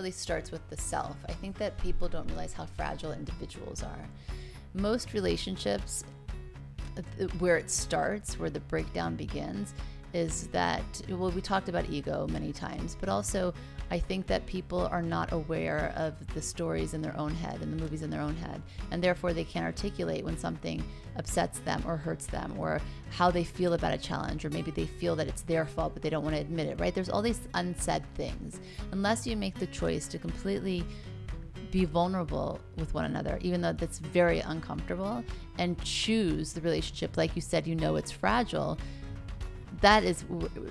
really starts with the self. I think that people don't realize how fragile individuals are. Most relationships, where it starts, where the breakdown begins, is that, well, we talked about ego many times, but also I think that people are not aware of the stories in their own head and the movies in their own head, and therefore they can't articulate when something upsets them or hurts them, or how they feel about a challenge, or maybe they feel that it's their fault but they don't want to admit it, right? There's all these unsaid things. Unless you make the choice to completely be vulnerable with one another, even though that's very uncomfortable, and choose the relationship, like you said, it's fragile. That is,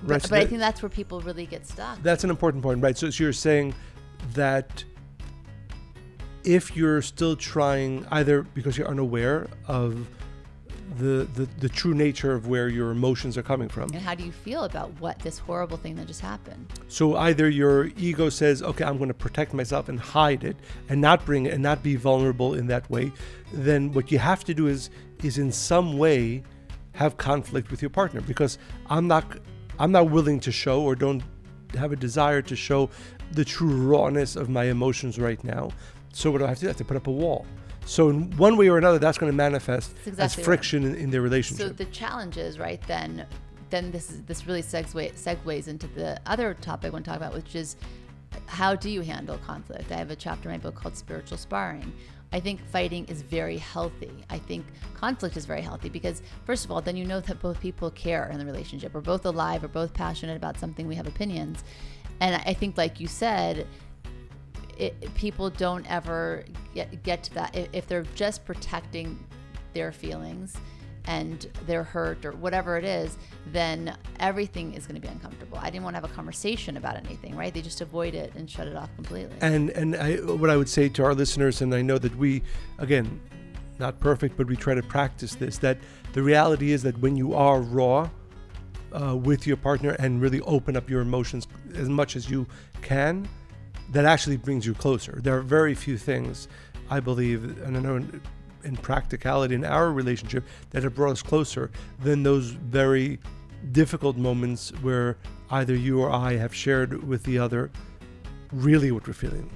but I think that's where people really get stuck. That's an important point, right? So you're saying that if you're still trying, either because you're unaware of the true nature of where your emotions are coming from. And how do you feel about what this horrible thing that just happened? So either your ego says, okay, I'm going to protect myself and hide it and not bring it and not be vulnerable in that way. Then what you have to do is in some way have conflict with your partner, because I'm not willing to show, or don't have a desire to show, the true rawness of my emotions right now. So what do I have to do? I have to put up a wall. So in one way or another, that's going to manifest as friction in their relationship. So the challenge is, right, then this really segues into the other topic I want to talk about, which is how do you handle conflict? I have a chapter in my book called Spiritual Sparring. I think fighting is very healthy. I think conflict is very healthy because, first of all, then you know that both people care in the relationship. We're both alive. We're both passionate about something. We have opinions. And I think, like you said, people don't ever get to that. If they're just protecting their feelings and their hurt or whatever it is, then everything is going to be uncomfortable. I didn't want to have a conversation about anything, right? They just avoid it and shut it off completely. And what I would say to our listeners, and I know that we, again, not perfect, but we try to practice this, that the reality is that when you are raw with your partner and really open up your emotions as much as you can, that actually brings you closer. There are very few things, I believe, and I know in practicality in our relationship, that have brought us closer than those very difficult moments where either you or I have shared with the other really what we're feeling.